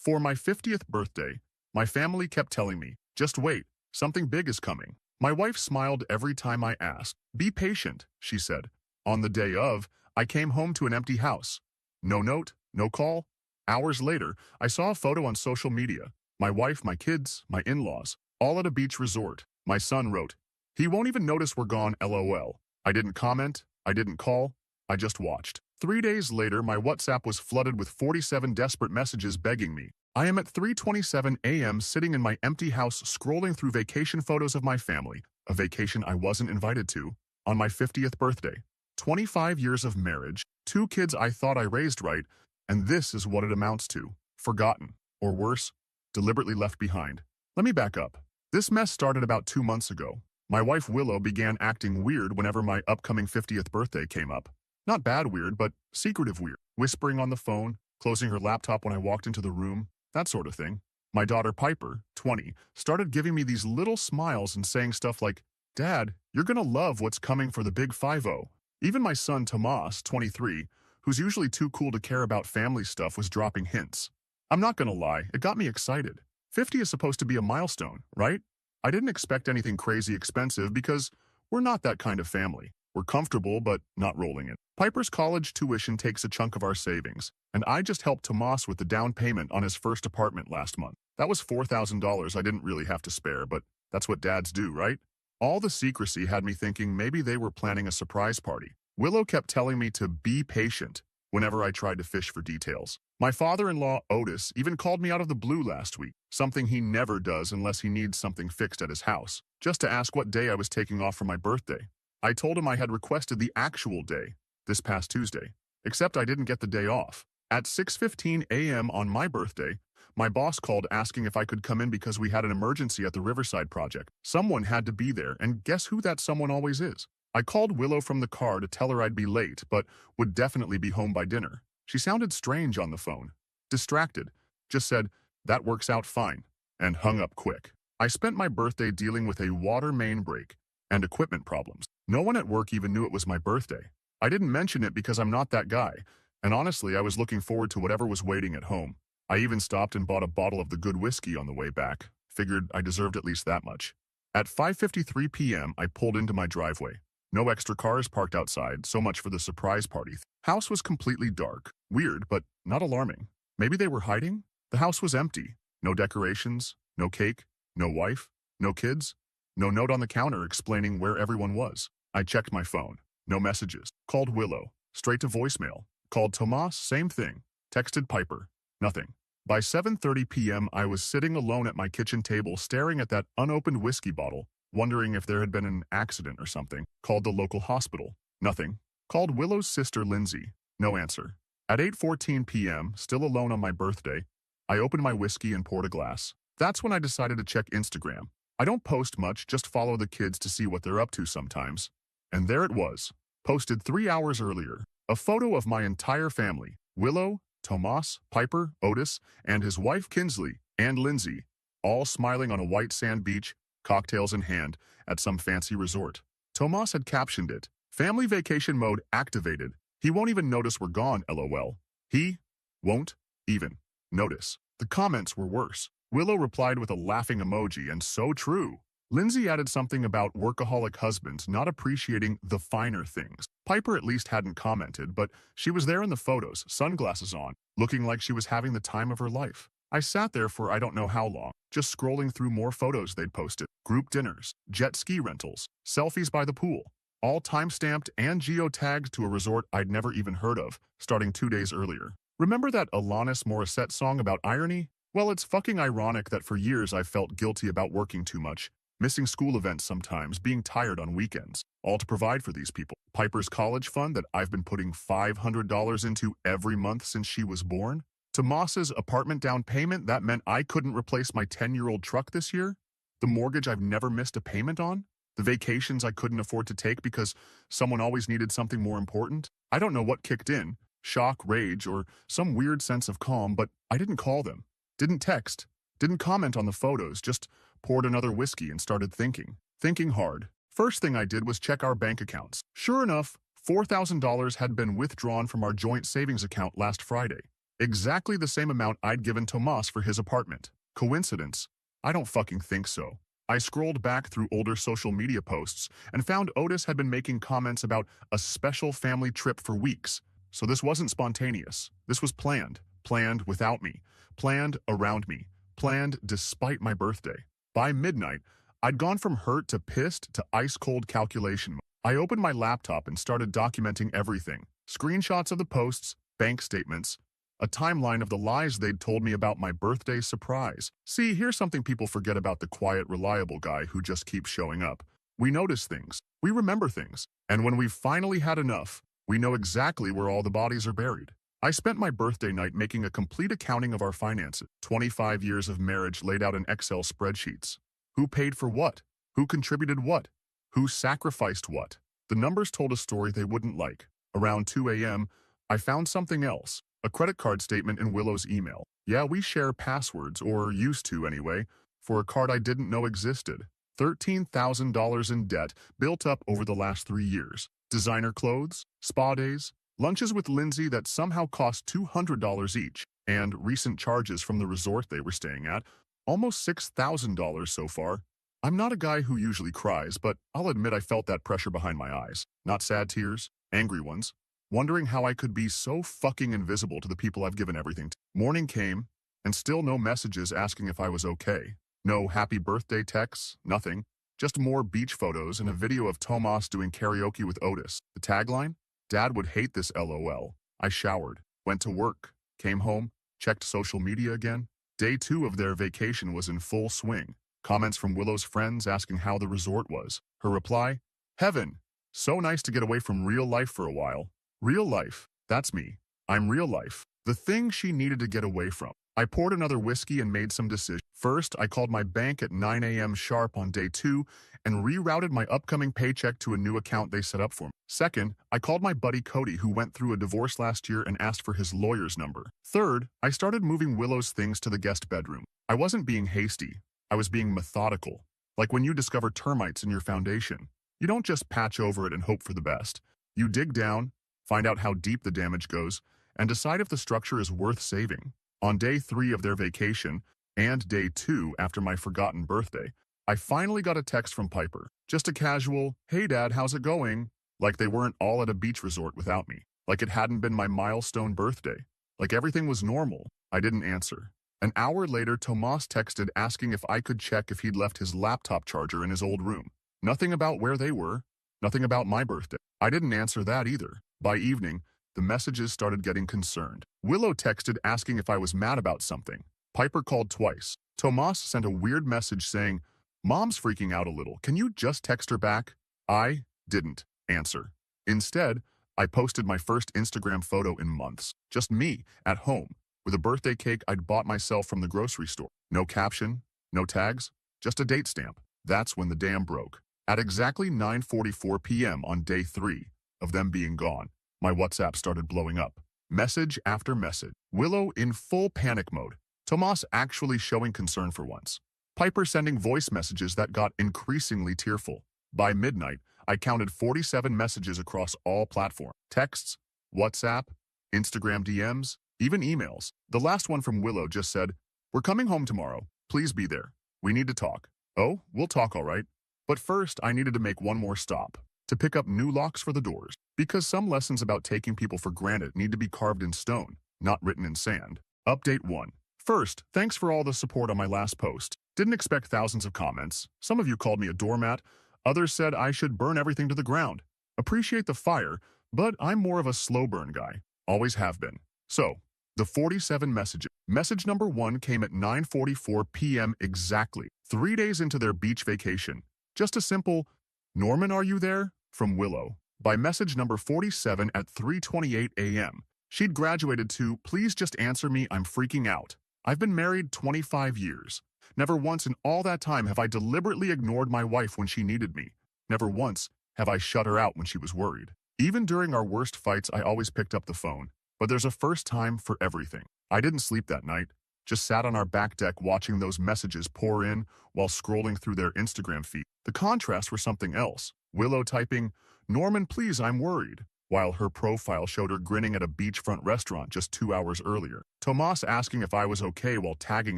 For my 50th birthday, my family kept telling me, just wait, something big is coming. My wife smiled every time I asked. Be patient, she said. On the day of, I came home to an empty house. No note, no call. Hours later, I saw a photo on social media. My wife, my kids, my in-laws, all at a beach resort. My son wrote, "He won't even notice we're gone, LOL." I didn't comment, I didn't call, I just watched. 3 days later, my WhatsApp was flooded with 47 desperate messages begging me. I am at 3:27 a.m. sitting in my empty house scrolling through vacation photos of my family, a vacation I wasn't invited to, on my 50th birthday. 25 years of marriage, 2 kids I thought I raised right, and this is what it amounts to. Forgotten, or worse, deliberately left behind. Let me back up. This mess started about 2 months ago. My wife Willow began acting weird whenever my upcoming 50th birthday came up. Not bad weird, but secretive weird. Whispering on the phone, closing her laptop when I walked into the room, that sort of thing. My daughter Piper, 20, started giving me these little smiles and saying stuff like, "Dad, you're gonna love what's coming for the big 5-0. Even my son Tomas, 23, who's usually too cool to care about family stuff, was dropping hints. I'm not gonna lie, it got me excited. 50 is supposed to be a milestone, right? I didn't expect anything crazy expensive because we're not that kind of family. We're comfortable, but not rolling it. Piper's college tuition takes a chunk of our savings, and I just helped Tomas with the down payment on his first apartment last month. That was $4,000 I didn't really have to spare, but that's what dads do, right? All the secrecy had me thinking maybe they were planning a surprise party. Willow kept telling me to be patient whenever I tried to fish for details. My father-in-law, Otis, even called me out of the blue last week, something he never does unless he needs something fixed at his house, just to ask what day I was taking off for my birthday. I told him I had requested the actual day, this past Tuesday, except I didn't get the day off. At 6:15 a.m. on my birthday, my boss called asking if I could come in because we had an emergency at the Riverside project. Someone had to be there, and guess who that someone always is? I called Willow from the car to tell her I'd be late, but would definitely be home by dinner. She sounded strange on the phone. Distracted. Just said, "That works out fine," and hung up quick. I spent my birthday dealing with a water main break and equipment problems. No one at work even knew it was my birthday. I didn't mention it because I'm not that guy, and honestly, I was looking forward to whatever was waiting at home. I even stopped and bought a bottle of the good whiskey on the way back. Figured I deserved at least that much. At 5:53 p.m., I pulled into my driveway. No extra cars parked outside, so much for the surprise party. House was completely dark. Weird, but not alarming. Maybe they were hiding? The house was empty. No decorations, no cake, no wife, no kids, no note on the counter explaining where everyone was. I checked my phone. No messages. Called Willow. Straight to voicemail. Called Tomas, same thing. Texted Piper. Nothing. By 7:30 p.m., I was sitting alone at my kitchen table staring at that unopened whiskey bottle, wondering if there had been an accident or something. Called the local hospital. Nothing. Called Willow's sister, Lindsay. No answer. At 8:14 p.m., still alone on my birthday, I opened my whiskey and poured a glass. That's when I decided to check Instagram. I don't post much, just follow the kids to see what they're up to sometimes. And there it was, posted 3 hours earlier. A photo of my entire family, Willow, Tomas, Piper, Otis, and his wife Kinsley, and Lindsay, all smiling on a white sand beach, cocktails in hand, at some fancy resort. Tomas had captioned it, "Family vacation mode activated. He won't even notice we're gone, LOL. He won't even notice." The comments were worse. Willow replied with a laughing emoji, and so true. Lindsay added something about workaholic husbands not appreciating the finer things. Piper at least hadn't commented, but she was there in the photos, sunglasses on, looking like she was having the time of her life. I sat there for I don't know how long, just scrolling through more photos they'd posted. Group dinners, jet ski rentals, selfies by the pool, all time-stamped and geotagged to a resort I'd never even heard of, starting 2 days earlier. Remember that Alanis Morissette song about irony? Well, it's fucking ironic that for years I've felt guilty about working too much, missing school events sometimes, being tired on weekends, all to provide for these people. Piper's college fund that I've been putting $500 into every month since she was born. Tomas's apartment down payment that meant I couldn't replace my 10-year-old truck this year. The mortgage I've never missed a payment on. The vacations I couldn't afford to take because someone always needed something more important. I don't know what kicked in, shock, rage, or some weird sense of calm, but I didn't call them, didn't text, didn't comment on the photos, just poured another whiskey and started thinking. Thinking hard. First thing I did was check our bank accounts. Sure enough, $4,000 had been withdrawn from our joint savings account last Friday. Exactly the same amount I'd given Tomas for his apartment. Coincidence? I don't fucking think so. I scrolled back through older social media posts and found Otis had been making comments about a special family trip for weeks. So this wasn't spontaneous. This was planned. Planned without me. Planned around me. Planned despite my birthday. By midnight, I'd gone from hurt to pissed to ice-cold calculation. I opened my laptop and started documenting everything. Screenshots of the posts, bank statements, a timeline of the lies they'd told me about my birthday surprise. See, here's something people forget about the quiet, reliable guy who just keeps showing up. We notice things. We remember things. And when we've finally had enough, we know exactly where all the bodies are buried. I spent my birthday night making a complete accounting of our finances. 25 years of marriage laid out in Excel spreadsheets. Who paid for what? Who contributed what? Who sacrificed what? The numbers told a story they wouldn't like. Around 2 a.m., I found something else. A credit card statement in Willow's email. Yeah, we share passwords, or used to anyway, for a card I didn't know existed. $13,000 in debt built up over the last 3 years. Designer clothes, spa days, lunches with Lindsay that somehow cost $200 each, and recent charges from the resort they were staying at, almost $6,000 so far. I'm not a guy who usually cries, but I'll admit I felt that pressure behind my eyes. Not sad tears, angry ones. Wondering how I could be so fucking invisible to the people I've given everything to. Morning came, and still no messages asking if I was okay. No happy birthday texts, nothing. Just more beach photos and a video of Tomas doing karaoke with Otis. The tagline? Dad would hate this LOL. I showered, went to work, came home, checked social media again. Day 2 of their vacation was in full swing. Comments from Willow's friends asking how the resort was. Her reply? Heaven. So nice to get away from real life for a while. Real life. That's me. I'm real life. The thing she needed to get away from. I poured another whiskey and made some decisions. First, I called my bank at 9 a.m. sharp on day 2 and rerouted my upcoming paycheck to a new account they set up for me. Second, I called my buddy Cody, who went through a divorce last year, and asked for his lawyer's number. Third, I started moving Willow's things to the guest bedroom. I wasn't being hasty. I was being methodical. Like when you discover termites in your foundation. You don't just patch over it and hope for the best. You dig down, find out how deep the damage goes, and decide if the structure is worth saving. On day 3 of their vacation, and day 2 after my forgotten birthday, I finally got a text from Piper. Just a casual, "Hey Dad, how's it going?" Like they weren't all at a beach resort without me. Like it hadn't been my milestone birthday. Like everything was normal. I didn't answer. An hour later, Tomas texted asking if I could check if he'd left his laptop charger in his old room. Nothing about where they were. Nothing about my birthday. I didn't answer that either. By evening, the messages started getting concerned. Willow texted asking if I was mad about something. Piper called twice. Tomas sent a weird message saying, "Mom's freaking out a little. Can you just text her back?" I didn't answer. Instead, I posted my first Instagram photo in months. Just me, at home, with a birthday cake I'd bought myself from the grocery store. No caption, no tags, just a date stamp. That's when the dam broke. At exactly 9:44 p.m. on day 3 of them being gone, my WhatsApp started blowing up. Message after message. Willow in full panic mode. Tomas actually showing concern for once. Piper sending voice messages that got increasingly tearful. By midnight, I counted 47 messages across all platforms. Texts, WhatsApp, Instagram DMs, even emails. The last one from Willow just said, "We're coming home tomorrow. Please be there. We need to talk." Oh, we'll talk all right. But first, I needed to make one more stop. To pick up new locks for the doors. Because some lessons about taking people for granted need to be carved in stone, not written in sand. Update 1. First, thanks for all the support on my last post. Didn't expect thousands of comments. Some of you called me a doormat. Others said I should burn everything to the ground. Appreciate the fire, but I'm more of a slow burn guy. Always have been. So, the 47 messages. Message number 1 came at 9:44 p.m. exactly, 3 days into their beach vacation. Just a simple, "Norman, are you there?" from Willow. By message number 47 at 3:28 a.m., she'd graduated to, "Please just answer me, I'm freaking out. I've been married 25 years. Never once in all that time have I deliberately ignored my wife when she needed me. Never once have I shut her out when she was worried. Even during our worst fights, I always picked up the phone. But there's a first time for everything. I didn't sleep that night. Just sat on our back deck watching those messages pour in while scrolling through their Instagram feed. The contrasts were something else. Willow typing, "Norman, please, I'm worried," while her profile showed her grinning at a beachfront restaurant just 2 hours earlier. Tomas asking if I was okay while tagging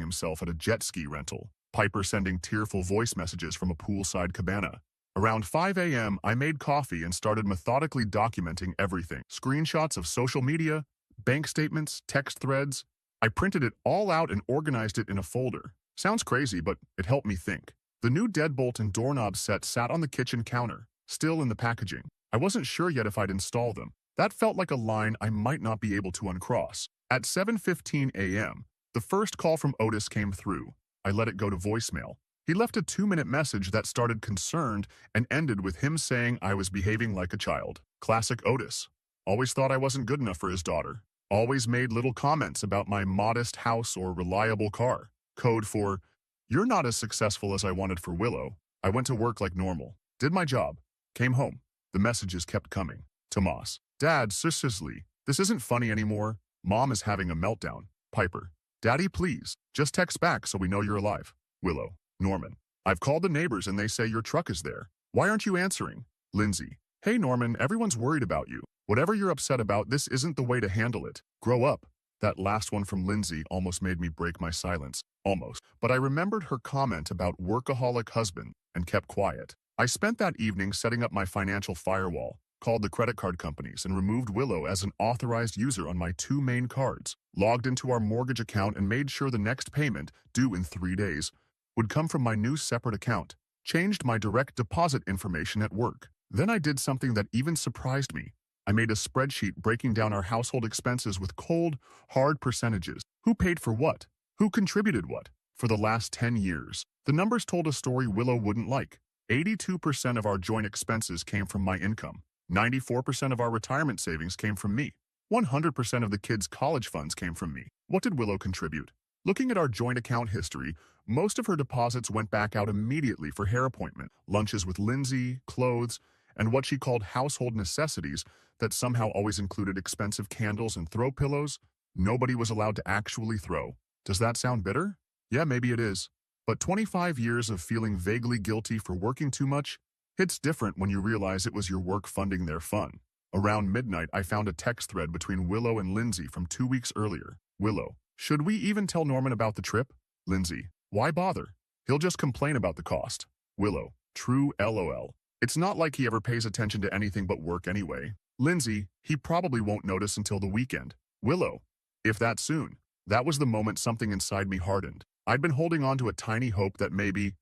himself at a jet ski rental. Piper sending tearful voice messages from a poolside cabana. Around 5 a.m., I made coffee and started methodically documenting everything. Screenshots of social media, bank statements, text threads. I printed it all out and organized it in a folder. Sounds crazy, but it helped me think. The new deadbolt and doorknob set sat on the kitchen counter, still in the packaging. I wasn't sure yet if I'd install them. That felt like a line I might not be able to uncross. At 7:15 a.m., the first call from Otis came through. I let it go to voicemail. He left a 2-minute message that started concerned and ended with him saying I was behaving like a child. Classic Otis. Always thought I wasn't good enough for his daughter. Always made little comments about my modest house or reliable car. Code for, "You're not as successful as I wanted for Willow." I went to work like normal. Did my job. Came home. The messages kept coming. Tomas. Dad, seriously, this isn't funny anymore. Mom is having a meltdown. Piper. Daddy, please. Just text back so we know you're alive. Willow. Norman. I've called the neighbors and they say your truck is there. Why aren't you answering? Lindsay. Hey Norman, everyone's worried about you. Whatever you're upset about, this isn't the way to handle it. Grow up. That last one from Lindsay almost made me break my silence. Almost. But I remembered her comment about workaholic husband and kept quiet. I spent that evening setting up my financial firewall, called the credit card companies, and removed Willow as an authorized user on my 2 main cards, logged into our mortgage account and made sure the next payment, due in 3 days, would come from my new separate account, changed my direct deposit information at work. Then I did something that even surprised me. I made a spreadsheet breaking down our household expenses with cold, hard percentages. Who paid for what? Who contributed what? For the last 10 years. The numbers told a story Willow wouldn't like. 82% of our joint expenses came from my income. 94% of our retirement savings came from me. 100% of the kids' college funds came from me. What did Willow contribute? Looking at our joint account history, most of her deposits went back out immediately for hair appointment, lunches with Lindsay, clothes, and what she called household necessities that somehow always included expensive candles and throw pillows nobody was allowed to actually throw. Does that sound bitter? Yeah, maybe it is. But 25 years of feeling vaguely guilty for working too much hits different when you realize it was your work funding their fun. Around midnight, I found a text thread between Willow and Lindsay from 2 weeks earlier. Willow. Should we even tell Norman about the trip? Lindsay. Why bother? He'll just complain about the cost. Willow. True LOL. It's not like he ever pays attention to anything but work anyway. Lindsay. He probably won't notice until the weekend. Willow. If that soon. That was the moment something inside me hardened. I'd been holding on to a tiny hope that maybe,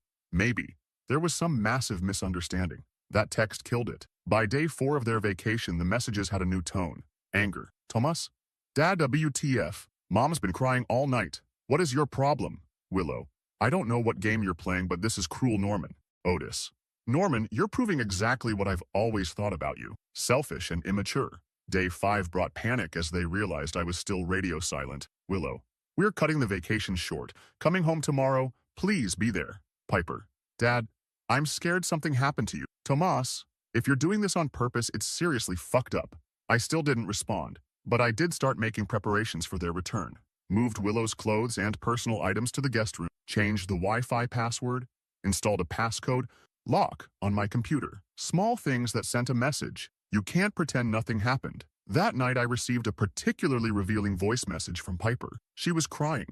there was some massive misunderstanding. That text killed it. By day 4 of their vacation, the messages had a new tone. Anger. Tomas? Dad, WTF. Mom's been crying all night. What is your problem? Willow. I don't know what game you're playing, but this is cruel, Norman. Otis. Norman, you're proving exactly what I've always thought about you. Selfish and immature. Day 5 brought panic as they realized I was still radio silent. Willow. We're cutting the vacation short. Coming home tomorrow. Please be there. Piper. Dad, I'm scared something happened to you. Tomas, if you're doing this on purpose, it's seriously fucked up. I still didn't respond, but I did start making preparations for their return. Moved Willow's clothes and personal items to the guest room, changed the Wi-Fi password, installed a passcode, lock on my computer. Small things that sent a message. You can't pretend nothing happened. That night I received a particularly revealing voice message from Piper. She was crying,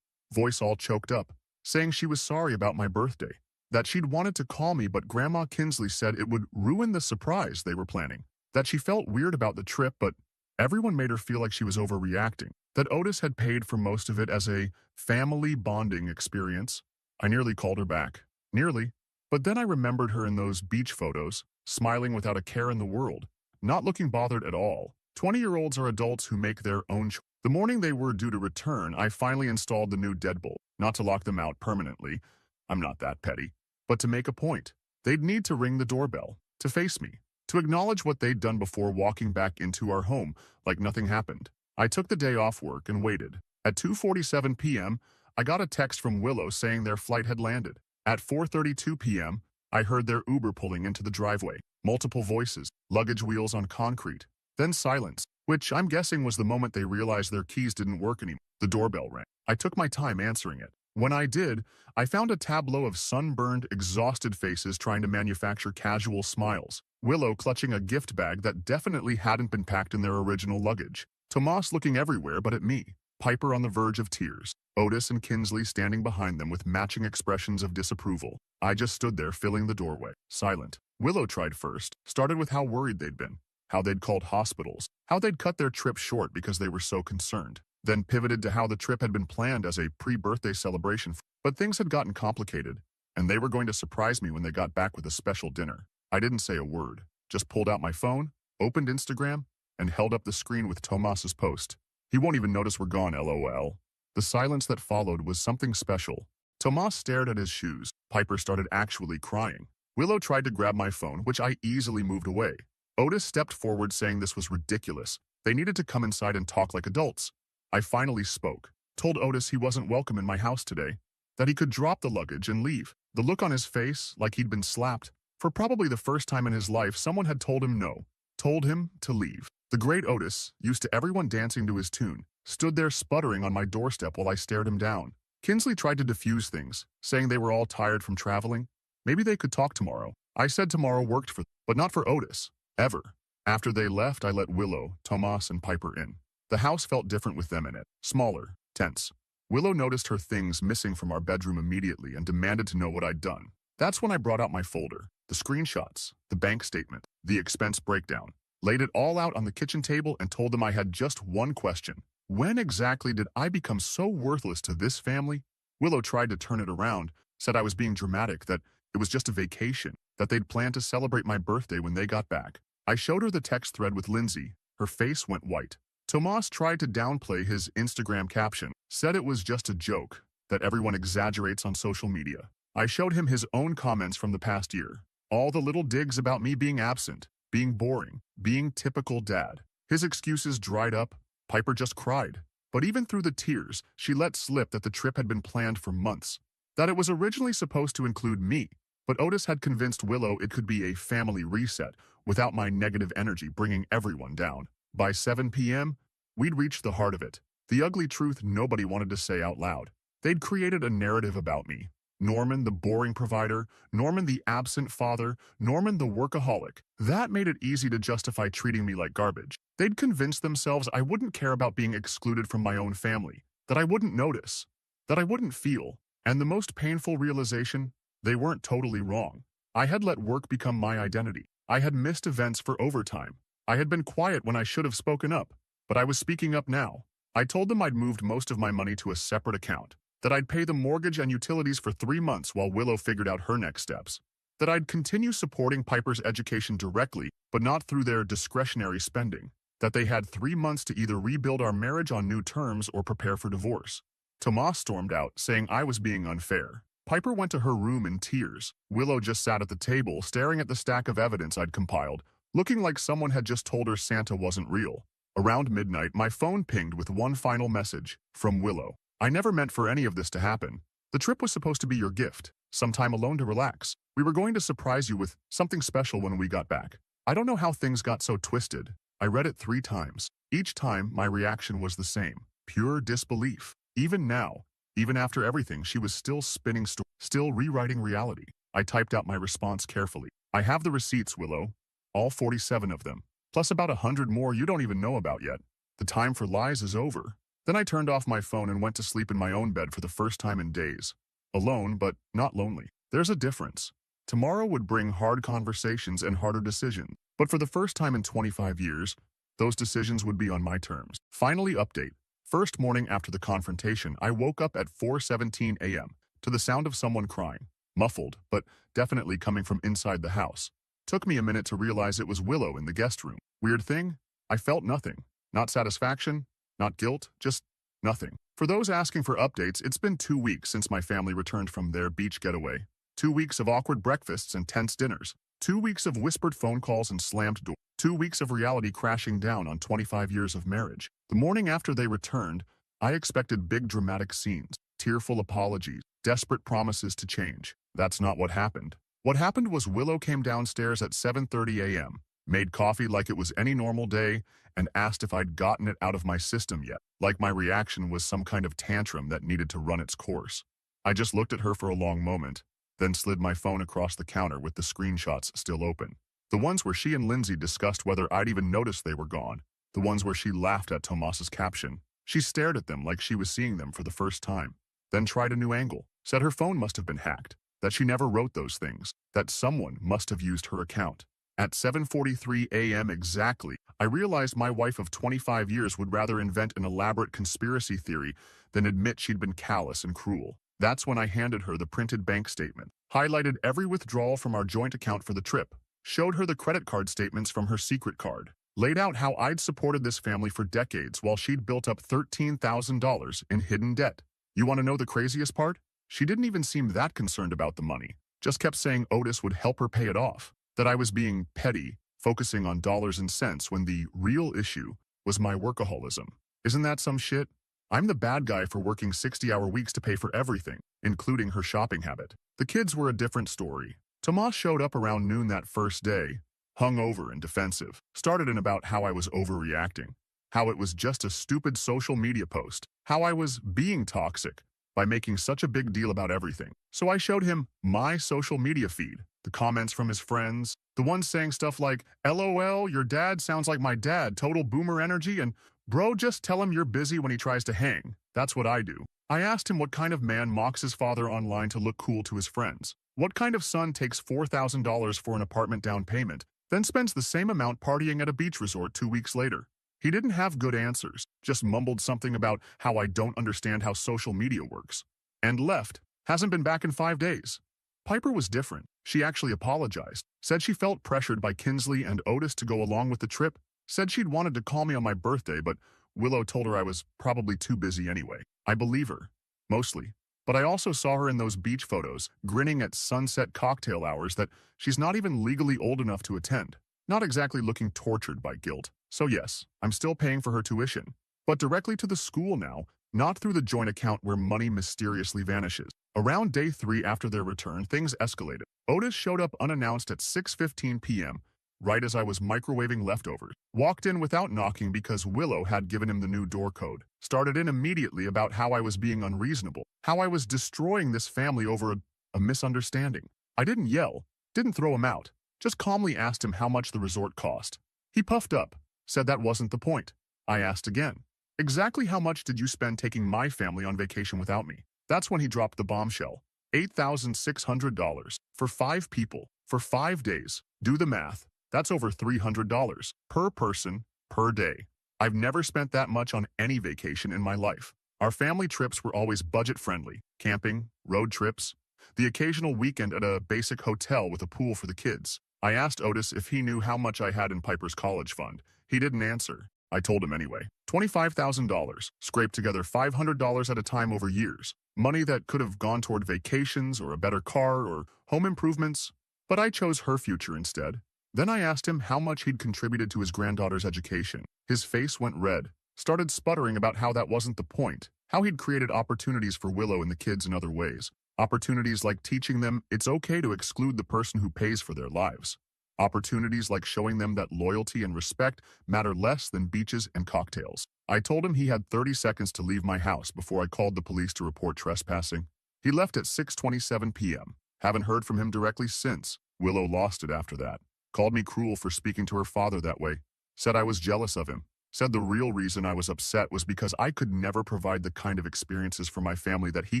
voice all choked up, saying she was sorry about my birthday, that she'd wanted to call me but Grandma Kinsley said it would ruin the surprise they were planning, that she felt weird about the trip but everyone made her feel like she was overreacting, that Otis had paid for most of it as a family bonding experience. I nearly called her back. Nearly. But then I remembered her in those beach photos, smiling without a care in the world, not looking bothered at all. 20-year-olds are adults who make their own choices. The morning they were due to return, I finally installed the new deadbolt, not to lock them out permanently. I'm not that petty. But to make a point. They'd need to ring the doorbell, to face me, to acknowledge what they'd done before walking back into our home like nothing happened. I took the day off work and waited. At 2:47 p.m., I got a text from Willow saying their flight had landed. At 4:32 p.m., I heard their Uber pulling into the driveway. Multiple voices, luggage wheels on concrete. Then silence, which I'm guessing was the moment they realized their keys didn't work anymore. The doorbell rang. I took my time answering it. When I did, I found a tableau of sunburned, exhausted faces trying to manufacture casual smiles. Willow clutching a gift bag that definitely hadn't been packed in their original luggage. Tomas looking everywhere but at me. Piper on the verge of tears. Otis and Kinsley standing behind them with matching expressions of disapproval. I just stood there filling the doorway, silent. Willow tried first, started with how worried they'd been, how they'd called hospitals, how they'd cut their trip short because they were so concerned. Then pivoted to how the trip had been planned as a pre-birthday celebration. But things had gotten complicated, and they were going to surprise me when they got back with a special dinner. I didn't say a word, just pulled out my phone, opened Instagram, and held up the screen with Tomas's post. He won't even notice we're gone, LOL. The silence that followed was something special. Tomas stared at his shoes. Piper started actually crying. Willow tried to grab my phone, which I easily moved away. Otis stepped forward saying this was ridiculous. They needed to come inside and talk like adults. I finally spoke, told Otis he wasn't welcome in my house today, that he could drop the luggage and leave. The look on his face, like he'd been slapped. For probably the first time in his life, someone had told him no, told him to leave. The great Otis, used to everyone dancing to his tune, stood there sputtering on my doorstep while I stared him down. Kinsley tried to diffuse things, saying they were all tired from traveling. Maybe they could talk tomorrow. I said tomorrow worked for them, but not for Otis. Ever. After they left, I let Willow, Tomas, and Piper in. The house felt different with them in it. Smaller, tense. Willow noticed her things missing from our bedroom immediately and demanded to know what I'd done. That's when I brought out my folder, the screenshots, the bank statement, the expense breakdown, laid it all out on the kitchen table and told them I had just one question. When exactly did I become so worthless to this family? Willow tried to turn it around, said I was being dramatic, that it was just a vacation, that they'd planned to celebrate my birthday when they got back. I showed her the text thread with Lindsay. Her face went white. Tomas tried to downplay his Instagram caption, said it was just a joke, that everyone exaggerates on social media. I showed him his own comments from the past year. All the little digs about me being absent, being boring, being typical dad. His excuses dried up. Piper just cried. But even through the tears, she let slip that the trip had been planned for months, that it was originally supposed to include me. But Otis had convinced Willow it could be a family reset without my negative energy bringing everyone down. By 7 p.m., we'd reached the heart of it, the ugly truth nobody wanted to say out loud. They'd created a narrative about me. Norman, the boring provider, Norman, the absent father, Norman, the workaholic. That made it easy to justify treating me like garbage. They'd convinced themselves I wouldn't care about being excluded from my own family, that I wouldn't notice, that I wouldn't feel. And the most painful realization, they weren't totally wrong. I had let work become my identity. I had missed events for overtime. I had been quiet when I should have spoken up, but I was speaking up now. I told them I'd moved most of my money to a separate account, that I'd pay the mortgage and utilities for 3 months while Willow figured out her next steps, that I'd continue supporting Piper's education directly, but not through their discretionary spending, that they had 3 months to either rebuild our marriage on new terms or prepare for divorce. Tomas stormed out, saying I was being unfair. Piper went to her room in tears. Willow just sat at the table, staring at the stack of evidence I'd compiled, looking like someone had just told her Santa wasn't real. Around midnight, my phone pinged with one final message, from Willow. I never meant for any of this to happen. The trip was supposed to be your gift, some time alone to relax. We were going to surprise you with something special when we got back. I don't know how things got so twisted. I read it 3 times. Each time, my reaction was the same, pure disbelief. Even now, even after everything, she was still spinning still rewriting reality. I typed out my response carefully. I have the receipts, Willow. All 47 of them. Plus about 100 more you don't even know about yet. The time for lies is over. Then I turned off my phone and went to sleep in my own bed for the first time in days. Alone, but not lonely. There's a difference. Tomorrow would bring hard conversations and harder decisions. But for the first time in 25 years, those decisions would be on my terms. Finally, update. First morning after the confrontation, I woke up at 4:17 a.m. to the sound of someone crying. Muffled, but definitely coming from inside the house. Took me a minute to realize it was Willow in the guest room. Weird thing? I felt nothing. Not satisfaction, not guilt, just nothing. For those asking for updates, it's been 2 weeks since my family returned from their beach getaway. 2 weeks of awkward breakfasts and tense dinners. 2 weeks of whispered phone calls and slammed doors. 2 weeks of reality crashing down on 25 years of marriage. The morning after they returned, I expected big dramatic scenes, tearful apologies, desperate promises to change. That's not what happened. What happened was Willow came downstairs at 7:30 a.m., made coffee like it was any normal day, and asked if I'd gotten it out of my system yet, like my reaction was some kind of tantrum that needed to run its course. I just looked at her for a long moment, then slid my phone across the counter with the screenshots still open. The ones where she and Lindsay discussed whether I'd even noticed they were gone. The ones where she laughed at Tomas's caption. She stared at them like she was seeing them for the first time. Then tried a new angle. Said her phone must have been hacked. That she never wrote those things. That someone must have used her account. At 7:43 a.m. exactly, I realized my wife of 25 years would rather invent an elaborate conspiracy theory than admit she'd been callous and cruel. That's when I handed her the printed bank statement, highlighted every withdrawal from our joint account for the trip, showed her the credit card statements from her secret card, laid out how I'd supported this family for decades while she'd built up $13,000 in hidden debt. You want to know the craziest part? She didn't even seem that concerned about the money, just kept saying Otis would help her pay it off, that I was being petty, focusing on dollars and cents when the real issue was my workaholism. Isn't that some shit? I'm the bad guy for working 60-hour weeks to pay for everything, including her shopping habit. The kids were a different story. Tomas showed up around noon that first day, hungover and defensive. Started in about how I was overreacting, how it was just a stupid social media post, how I was being toxic by making such a big deal about everything. So I showed him my social media feed, the comments from his friends, the ones saying stuff like, LOL, your dad sounds like my dad, total boomer energy, and bro, just tell him you're busy when he tries to hang. That's what I do. I asked him what kind of man mocks his father online to look cool to his friends. What kind of son takes $4,000 for an apartment down payment, then spends the same amount partying at a beach resort 2 weeks later? He didn't have good answers, just mumbled something about how I don't understand how social media works. And left. Hasn't been back in 5 days. Piper was different. She actually apologized, said she felt pressured by Kinsley and Otis to go along with the trip, said she'd wanted to call me on my birthday, but Willow told her I was probably too busy anyway. I believe her. Mostly. But I also saw her in those beach photos, grinning at sunset cocktail hours that she's not even legally old enough to attend. Not exactly looking tortured by guilt. So yes, I'm still paying for her tuition. But directly to the school now, not through the joint account where money mysteriously vanishes. Around day 3 after their return, things escalated. Otis showed up unannounced at 6:15 p.m., right as I was microwaving leftovers. Walked in without knocking because Willow had given him the new door code. Started in immediately about how I was being unreasonable, how I was destroying this family over a misunderstanding. I didn't yell, didn't throw him out, just calmly asked him how much the resort cost. He puffed up, said that wasn't the point. I asked again, exactly how much did you spend taking my family on vacation without me? That's when he dropped the bombshell. $8,600 for 5 people, for 5 days. Do the math. That's over $300 per person, per day. I've never spent that much on any vacation in my life. Our family trips were always budget-friendly, camping, road trips, the occasional weekend at a basic hotel with a pool for the kids. I asked Otis if he knew how much I had in Piper's college fund. He didn't answer. I told him anyway. $25,000, scraped together $500 at a time over years. Money that could have gone toward vacations or a better car or home improvements. But I chose her future instead. Then I asked him how much he'd contributed to his granddaughter's education. His face went red, started sputtering about how that wasn't the point, how he'd created opportunities for Willow and the kids in other ways. Opportunities like teaching them it's okay to exclude the person who pays for their lives. Opportunities like showing them that loyalty and respect matter less than beaches and cocktails. I told him he had 30 seconds to leave my house before I called the police to report trespassing. He left at 6:27 p.m. Haven't heard from him directly since. Willow lost it after that. Called me cruel for speaking to her father that way. Said I was jealous of him. Said the real reason I was upset was because I could never provide the kind of experiences for my family that he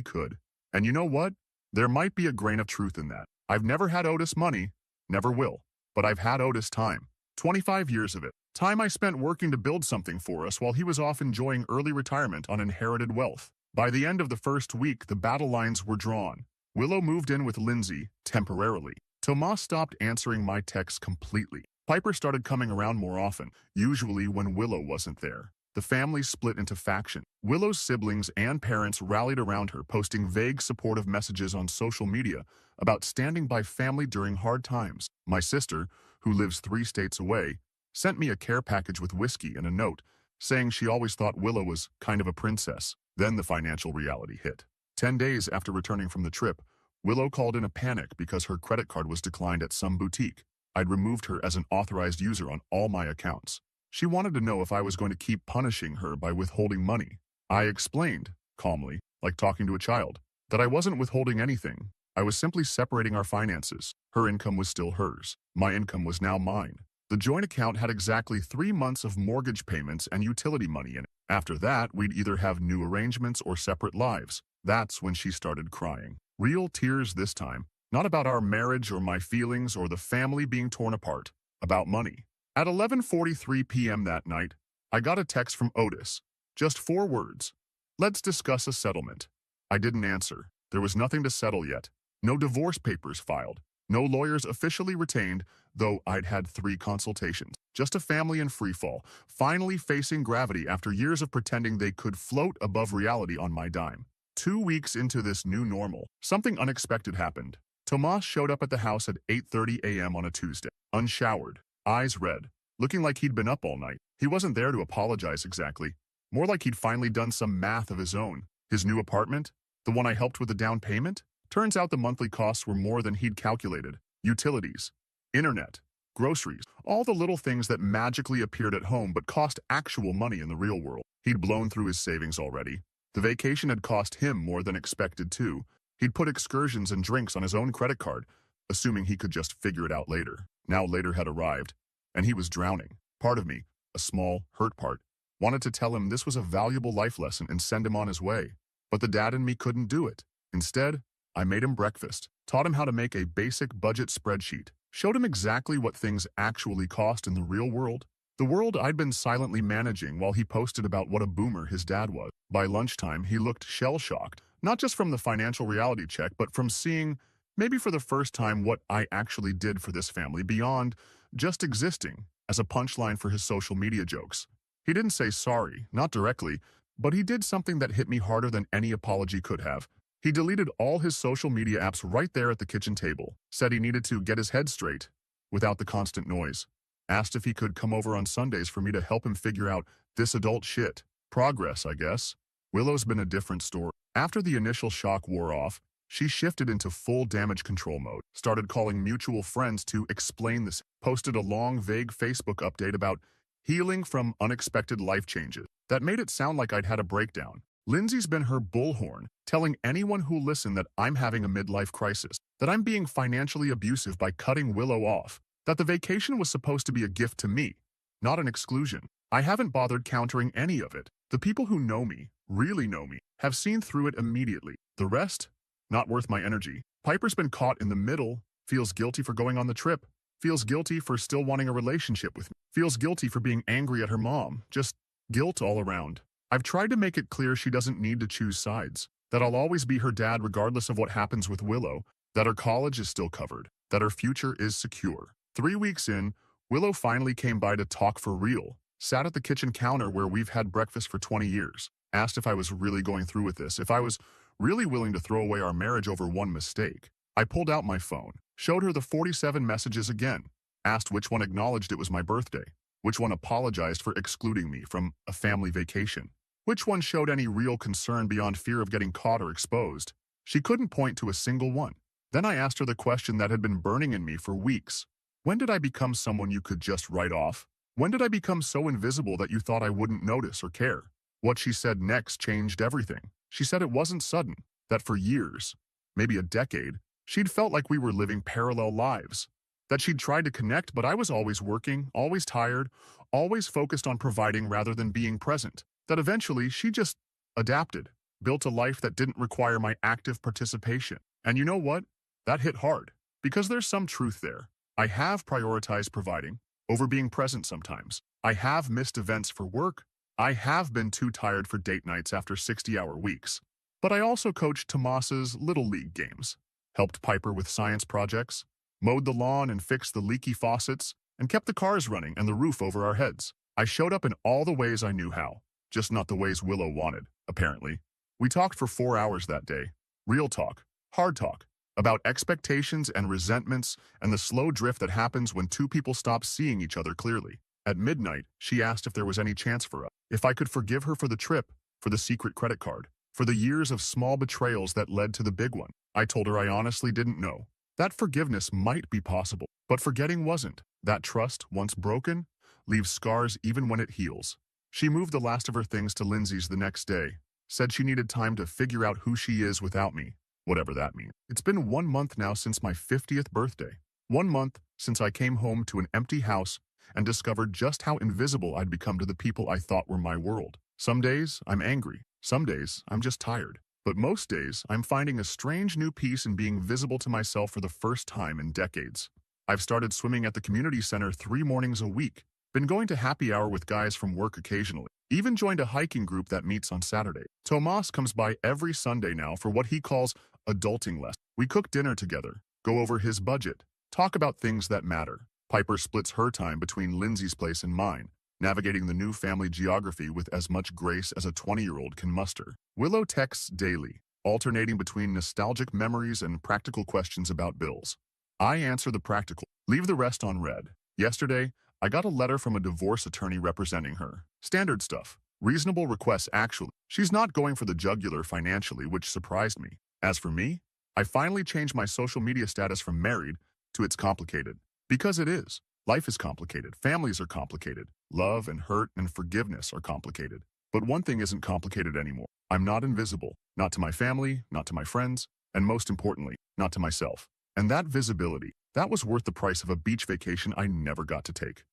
could. And you know what? There might be a grain of truth in that. I've never had Otis money, never will. But I've had Otis time. 25 years of it. Time I spent working to build something for us while he was off enjoying early retirement on inherited wealth. By the end of the first week, the battle lines were drawn. Willow moved in with Lindsay, temporarily. Tomas stopped answering my texts completely. Piper started coming around more often, usually when Willow wasn't there. The family split into factions. Willow's siblings and parents rallied around her, posting vague supportive messages on social media about standing by family during hard times. My sister, who lives 3 states away, sent me a care package with whiskey and a note, saying she always thought Willow was kind of a princess. Then the financial reality hit. 10 days after returning from the trip, Willow called in a panic because her credit card was declined at some boutique. I'd removed her as an authorized user on all my accounts. She wanted to know if I was going to keep punishing her by withholding money. I explained, calmly, like talking to a child, that I wasn't withholding anything. I was simply separating our finances. Her income was still hers. My income was now mine. The joint account had exactly 3 months of mortgage payments and utility money in it. After that, we'd either have new arrangements or separate lives. That's when she started crying. Real tears this time. Not about our marriage or my feelings or the family being torn apart. About money. At 11:43 p.m. that night, I got a text from Otis. Just 4 words. Let's discuss a settlement. I didn't answer. There was nothing to settle yet. No divorce papers filed. No lawyers officially retained, though I'd had 3 consultations. Just a family in freefall, finally facing gravity after years of pretending they could float above reality on my dime. 2 weeks into this new normal, something unexpected happened. Tomas showed up at the house at 8:30 a.m. on a Tuesday, unshowered, eyes red, looking like he'd been up all night. He wasn't there to apologize exactly, more like he'd finally done some math of his own. His new apartment, the one I helped with the down payment? Turns out the monthly costs were more than he'd calculated. Utilities, internet, groceries, all the little things that magically appeared at home but cost actual money in the real world. He'd blown through his savings already. The vacation had cost him more than expected too. He'd put excursions and drinks on his own credit card, assuming he could just figure it out later. Now later had arrived, and he was drowning. Part of me, a small, hurt part, wanted to tell him this was a valuable life lesson and send him on his way. But the dad in me couldn't do it. Instead, I made him breakfast, taught him how to make a basic budget spreadsheet, showed him exactly what things actually cost in the real world, the world I'd been silently managing while he posted about what a boomer his dad was. By lunchtime, he looked shell-shocked, not just from the financial reality check, but from seeing, maybe for the first time, what I actually did for this family beyond just existing as a punchline for his social media jokes. He didn't say sorry, not directly, but he did something that hit me harder than any apology could have. He deleted all his social media apps right there at the kitchen table, said he needed to get his head straight without the constant noise, asked if he could come over on Sundays for me to help him figure out this adult shit. Progress, I guess. Willow's been a different story. After the initial shock wore off, she shifted into full damage control mode, started calling mutual friends to explain this, posted a long, vague Facebook update about healing from unexpected life changes that made it sound like I'd had a breakdown. Lindsay's been her bullhorn, telling anyone who listened that I'm having a midlife crisis, that I'm being financially abusive by cutting Willow off, that the vacation was supposed to be a gift to me, not an exclusion. I haven't bothered countering any of it. The people who know me, really know me, have seen through it immediately. The rest? Not worth my energy. Piper's been caught in the middle, feels guilty for going on the trip, feels guilty for still wanting a relationship with me, feels guilty for being angry at her mom, just guilt all around. I've tried to make it clear she doesn't need to choose sides, that I'll always be her dad regardless of what happens with Willow, that her college is still covered, that her future is secure. 3 weeks in, Willow finally came by to talk for real, sat at the kitchen counter where we've had breakfast for 20 years, asked if I was really going through with this, if I was really willing to throw away our marriage over one mistake. I pulled out my phone, showed her the 47 messages again, asked which one acknowledged it was my birthday, which one apologized for excluding me from a family vacation, which one showed any real concern beyond fear of getting caught or exposed. She couldn't point to a single one. Then I asked her the question that had been burning in me for weeks. When did I become someone you could just write off? When did I become so invisible that you thought I wouldn't notice or care? What she said next changed everything. She said it wasn't sudden, that for years, maybe a decade, she'd felt like we were living parallel lives, that she'd tried to connect, but I was always working, always tired, always focused on providing rather than being present, that eventually she just adapted, built a life that didn't require my active participation. And you know what? That hit hard, because there's some truth there. I have prioritized providing over being present sometimes. I have missed events for work. I have been too tired for date nights after 60-hour weeks. But I also coached Tomas's Little League games, helped Piper with science projects, mowed the lawn and fixed the leaky faucets, and kept the cars running and the roof over our heads. I showed up in all the ways I knew how, just not the ways Willow wanted, apparently. We talked for 4 hours that day. Real talk, hard talk, about expectations and resentments and the slow drift that happens when 2 people stop seeing each other clearly. At midnight, she asked if there was any chance for us, if I could forgive her for the trip, for the secret credit card, for the years of small betrayals that led to the big one. I told her I honestly didn't know. That forgiveness might be possible, but forgetting wasn't. That trust, once broken, leaves scars even when it heals. She moved the last of her things to Lindsay's the next day, said she needed time to figure out who she is without me, whatever that means. It's been 1 month now since my 50th birthday. 1 month since I came home to an empty house and discovered just how invisible I'd become to the people I thought were my world. Some days I'm angry. Some days I'm just tired. But most days I'm finding a strange new peace in being visible to myself for the first time in decades. I've started swimming at the community center 3 mornings a week. Been going to happy hour with guys from work occasionally. Even joined a hiking group that meets on Saturday. Tomas comes by every Sunday now for what he calls adulting lessons. We cook dinner together, go over his budget, talk about things that matter. Piper splits her time between Lindsay's place and mine, navigating the new family geography with as much grace as a 20-year-old can muster. Willow texts daily, alternating between nostalgic memories and practical questions about bills. I answer the practical, leave the rest on read. Yesterday, I got a letter from a divorce attorney representing her. Standard stuff. Reasonable requests actually. She's not going for the jugular financially, which surprised me. As for me, I finally changed my social media status from married to it's complicated. Because it is. Life is complicated. Families are complicated. Love and hurt and forgiveness are complicated. But one thing isn't complicated anymore. I'm not invisible. Not to my family, not to my friends, and most importantly, not to myself. And that visibility, that was worth the price of a beach vacation I never got to take.